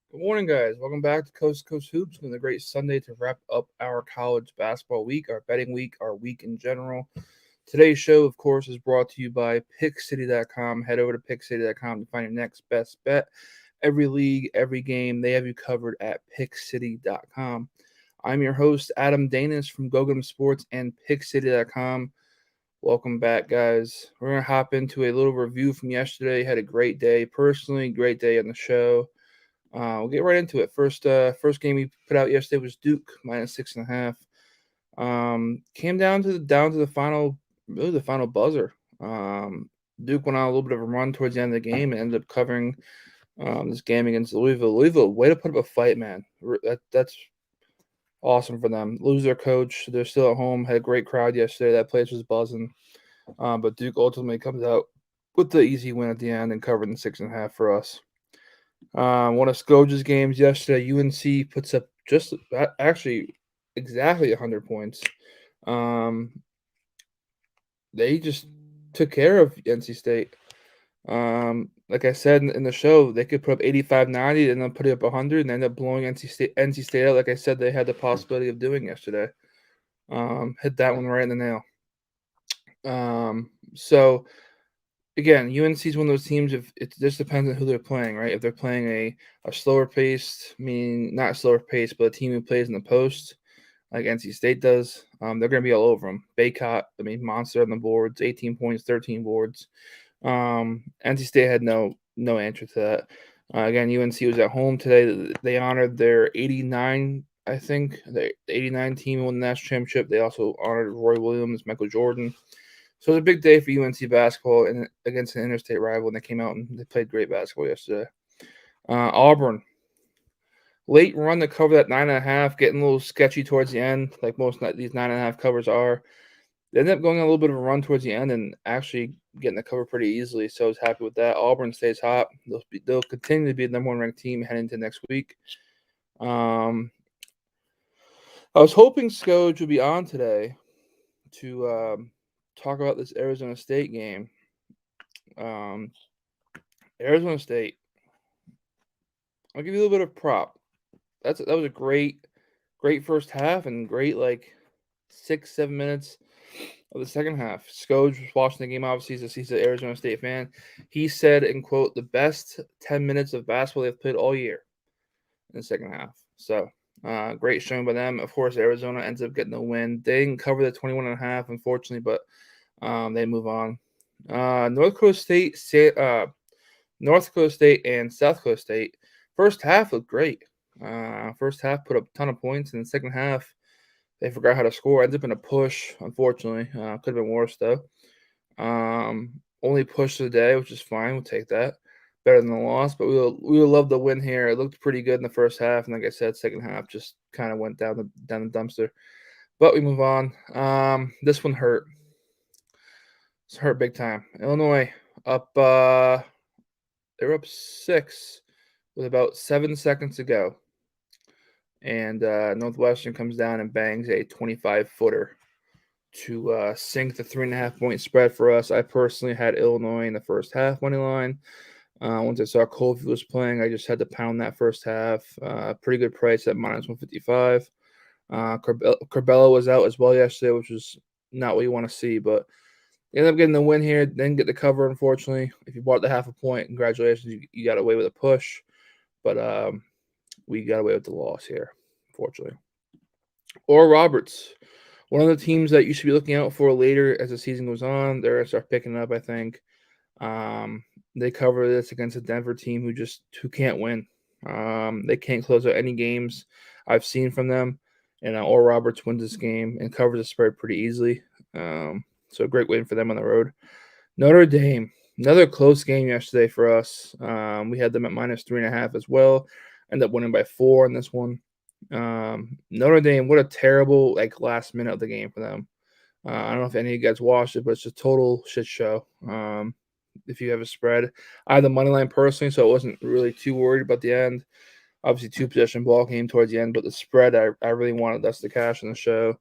Good morning, guys. Welcome back to Coast to Coast Hoops. It's been a great Sunday to wrap up our college basketball week, our betting week, our week in general. Today's show, of course, is brought to you by PickCity.com. Head over to PickCity.com to find your next best bet. Every league, every game, they have you covered at PickCity.com. I'm your host, Adam Danis from GogetemsSports and PickCity.com. Welcome back, guys. We're going to hop into a little review from yesterday. Had a great day. Personally, great day on the show. We'll get right into it. First game we put out yesterday was Duke -6.5. Came down to the final, really the final buzzer. Duke went on a little bit of a run towards the end of the game and ended up covering this game against Louisville. Louisville, way to put up a fight, man. That's awesome for them. Lose their coach. They're still at home. Had a great crowd yesterday. That place was buzzing. But Duke ultimately comes out with the easy win at the end and covering the 6.5 for us. One of Scoge's games yesterday, UNC puts up just actually exactly 100 points. They just took care of NC State. Like I said in the show, they could put up 85-90 and then put it up 100 and end up blowing NC State out. Like I said, they had the possibility of doing yesterday. Hit that one right in the nail. So again, UNC is one of those teams. If it just depends on who they're playing, right? If they're playing a slower paced, meaning not slower paced, but a team who plays in the post, like NC State does, they're going to be all over them. Baycott, monster on the boards, 18 points, 13 boards. NC State had no answer to that. Again, UNC was at home today. They honored their 89, I think, the 89 team won the national championship. They also honored Roy Williams, Michael Jordan. So it was a big day for UNC basketball and against an interstate rival, and they came out and they played great basketball yesterday. Auburn, late run to cover that 9.5, getting a little sketchy towards the end, like most these 9.5 covers are. They ended up going on a little bit of a run towards the end and actually getting the cover pretty easily. So I was happy with that. Auburn stays hot. They'll continue to be the number one ranked team heading into next week. I was hoping Skoge would be on today to talk about this Arizona State game. Arizona State, I'll give you a little bit of prop. That was a great first half and great 6-7 minutes of the second half. Skoge was watching the game. Obviously, he's an Arizona State fan. He said, in quote, the best 10 minutes of basketball they've played all year in the second half. So great showing by them. Of course, Arizona ends up getting the win. They didn't cover the 21.5, unfortunately, but they move on. North Dakota State and South Dakota State. First half looked great. First half put up a ton of points. In the second half, they forgot how to score. Ended up in a push, unfortunately. Could have been worse, though. Only push of the day, which is fine. We'll take that. Better than the loss, but we will love the win here. It looked pretty good in the first half, and like I said, second half just kind of went down the dumpster. But we move on. This one hurt. It's hurt big time. Illinois up. They were up 6 with about 7 seconds to go, and Northwestern comes down and bangs a 25-footer to sink the 3.5-point spread for us. I personally had Illinois in the first half money line. Once I saw Colville was playing, I just had to pound that first half. Pretty good price at -155. Corbella was out as well yesterday, which was not what you want to see, but ended up getting the win here. Didn't get the cover, unfortunately. If you bought the half a point, congratulations, you got away with a push, but we got away with the loss here, unfortunately. Oral Roberts, one of the teams that you should be looking out for later as the season goes on. They're going to start picking up, I think. They cover this against a Denver team who can't win. They can't close out any games I've seen from them. And Oral Roberts wins this game and covers the spread pretty easily. So a great win for them on the road. Notre Dame, another close game yesterday for us. We had them at -3.5 as well. Ended up winning by 4 in this one. Notre Dame, what a terrible last minute of the game for them. I don't know if any of you guys watched it, but it's a total shit show. If you have a spread, I had the money line personally, so I wasn't really too worried about the end. Obviously, 2-possession ball game towards the end, but the spread, I really wanted us to cash in the show.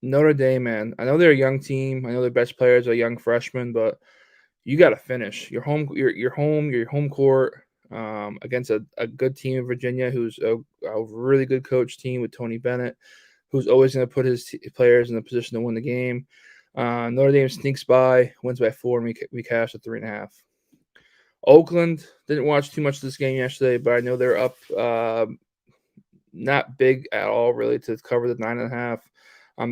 Notre Dame, man, I know they're a young team. I know their best players are young freshmen, but you got to finish. Your home court against a good team in Virginia, who's a really good coach team with Tony Bennett, who's always going to put his players in a position to win the game. Notre Dame sneaks by, wins by 4, and we cash at 3.5. Oakland, didn't watch too much of this game yesterday, but I know they're up not big at all, really, to cover the 9.5.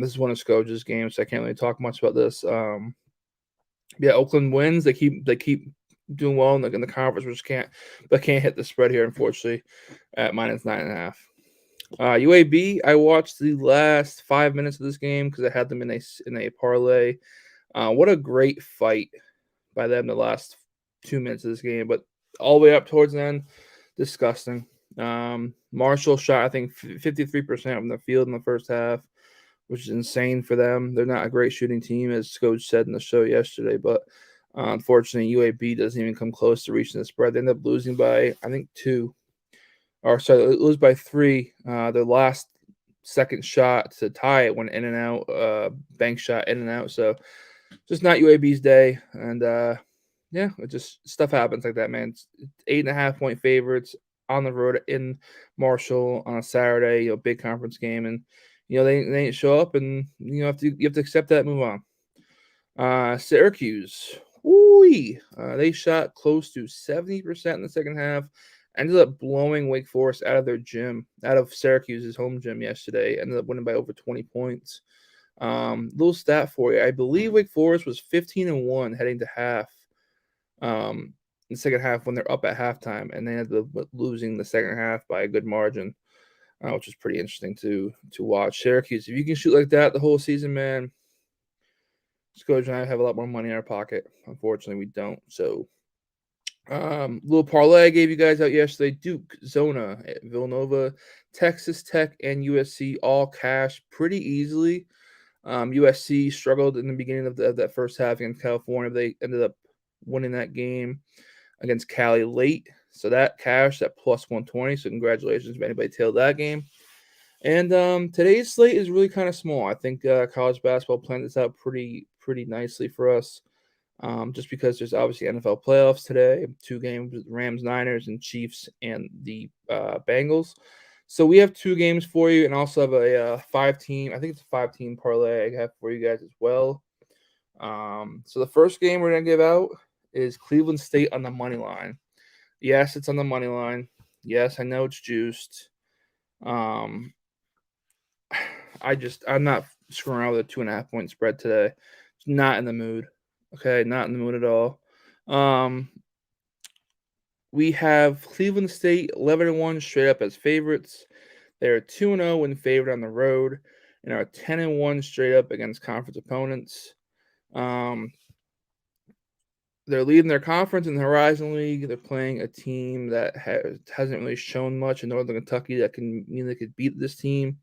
This is one of Skoge's games, so I can't really talk much about this. Yeah, Oakland wins. They keep doing well in the conference, which can't hit the spread here, unfortunately, at -9.5. UAB, I watched the last 5 minutes of this game because I had them in a parlay. What a great fight by them the last 2 minutes of this game, but all the way up towards the end, disgusting. Marshall shot, I think, 53% from the field in the first half, which is insane for them. They're not a great shooting team, as Skoge said in the show yesterday, but unfortunately, UAB doesn't even come close to reaching the spread. They end up losing by, I think, 2. Or sorry, lose by 3. Their last second shot to tie it went in and out, bank shot in and out. So just not UAB's day. And yeah, it just stuff happens like that, man. It's 8.5-point favorites on the road in Marshall on a Saturday, big conference game, and they ain't show up, and you have to accept that and move on. Syracuse, they shot close to 70% in the second half. Ended up blowing Wake Forest out of their gym, out of Syracuse's home gym yesterday. Ended up winning by over 20 points. Little stat for you. I believe Wake Forest was 15-1 heading to half. In the second half when they're up at halftime, and they ended up losing the second half by a good margin, which is pretty interesting to watch. Syracuse, if you can shoot like that the whole season, man, Skoge and I have a lot more money in our pocket. Unfortunately, we don't. So, little parlay I gave you guys out yesterday. Duke, Zona, Villanova, Texas Tech, and USC all cash pretty easily. USC struggled in the beginning of that first half against California. They ended up winning that game against Cali late. So that cashed at plus 120. So congratulations if anybody tailed that game. And today's slate is really kind of small. I think college basketball planned this out pretty nicely for us. Just because there's obviously NFL playoffs today, 2 games with Rams, Niners, and Chiefs, and the Bengals. So we have 2 games for you, and also have a 5-team. I think it's a 5-team parlay I have for you guys as well. So the first game we're gonna give out is Cleveland State on the money line. Yes, it's on the money line. Yes, I know it's juiced. Um, I'm not screwing around with a 2.5 point spread today. Not in the mood. Okay, not in the mood at all. We have Cleveland State 11-1 straight up as favorites. They are 2-0 when favored on the road, and are 10-1 straight up against conference opponents. They're leading their conference in the Horizon League. They're playing a team that hasn't really shown much in Northern Kentucky that can mean they could beat this team.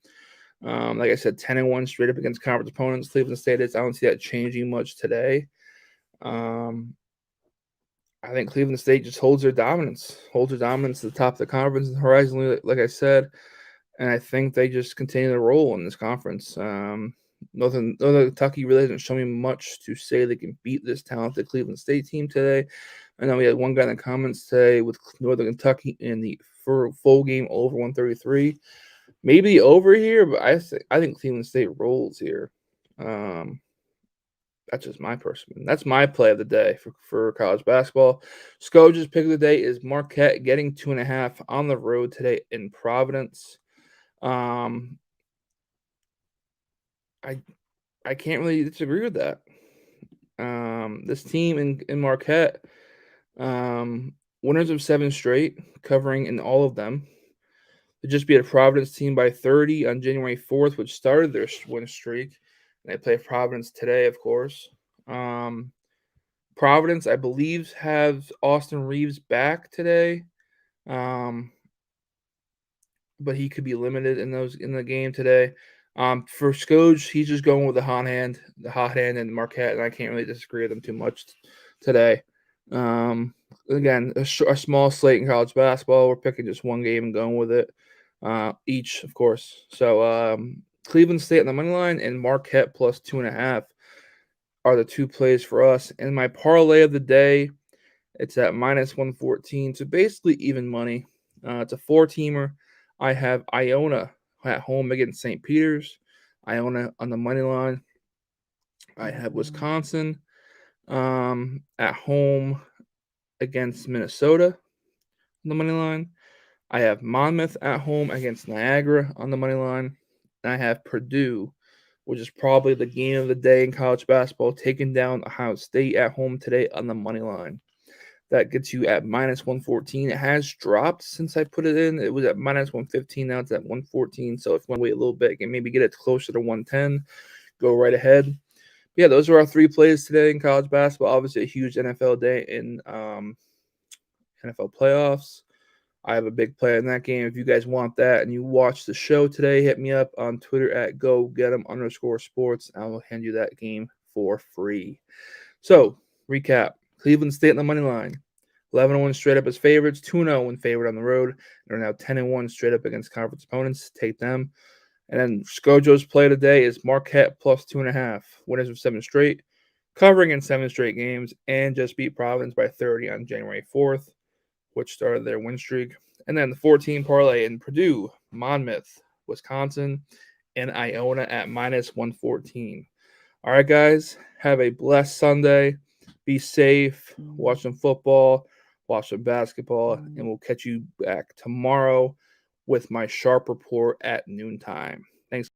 Like I said, 10-1 straight up against conference opponents. Cleveland State is. I don't see that changing much today. I think Cleveland State just holds their dominance to the top of the conference in the Horizon League, like I said. And I think they just continue to roll in this conference. Northern Kentucky really hasn't shown me much to say they can beat this talented Cleveland State team today. I know we had one guy in the comments today with Northern Kentucky in the full game over 133. Maybe over here, but I think Cleveland State rolls here. That's just my personal. That's my play of the day for college basketball. Scoge's pick of the day is Marquette getting 2.5 on the road today in Providence. I can't really disagree with that. This team in Marquette, winners of 7 straight, covering in all of them. They just beat a Providence team by 30 on January 4th, which started their win streak. And they play Providence today, of course. Providence, I believe, has Austin Reeves back today. But he could be limited in the game today. For Scoge, he's just going with the hot hand and Marquette, and I can't really disagree with him too much today. Again, a small slate in college basketball. We're picking just one game and going with it each, of course. So Cleveland State on the money line and Marquette plus 2.5 are the 2 plays for us. And my parlay of the day, it's at minus 114, so basically even money. It's a 4-teamer. I have Iona at home against St. Peter's. Iona on the money line. I have Wisconsin at home against Minnesota on the money line. I have Monmouth at home against Niagara on the money line. And I have Purdue, which is probably the game of the day in college basketball, taking down Ohio State at home today on the money line. That gets you at minus 114. It has dropped since I put it in. It was at minus 115. Now it's at 114. So if you want to wait a little bit and maybe get it closer to 110, go right ahead. Yeah, those are our 3 plays today in college basketball. Obviously, a huge NFL day in NFL playoffs. I have a big play in that game. If you guys want that and you watch the show today, hit me up on Twitter at GoGetEm_sports. I will hand you that game for free. So, recap. Cleveland State on the money line. 11-1 straight up as favorites. 2-0 when favored on the road. They're now 10-1 straight up against conference opponents. Take them. And then Scojo's play today is Marquette plus 2.5. Winners of 7 straight. Covering in 7 straight games. And just beat Providence by 30 on January 4th, which started their win streak. And then the 14 parlay in Purdue, Monmouth, Wisconsin, and Iona at minus 114. All right, guys. Have a blessed Sunday. Be safe. Watch some football. Watch some basketball. And we'll catch you back tomorrow with my sharp report at noontime. Thanks.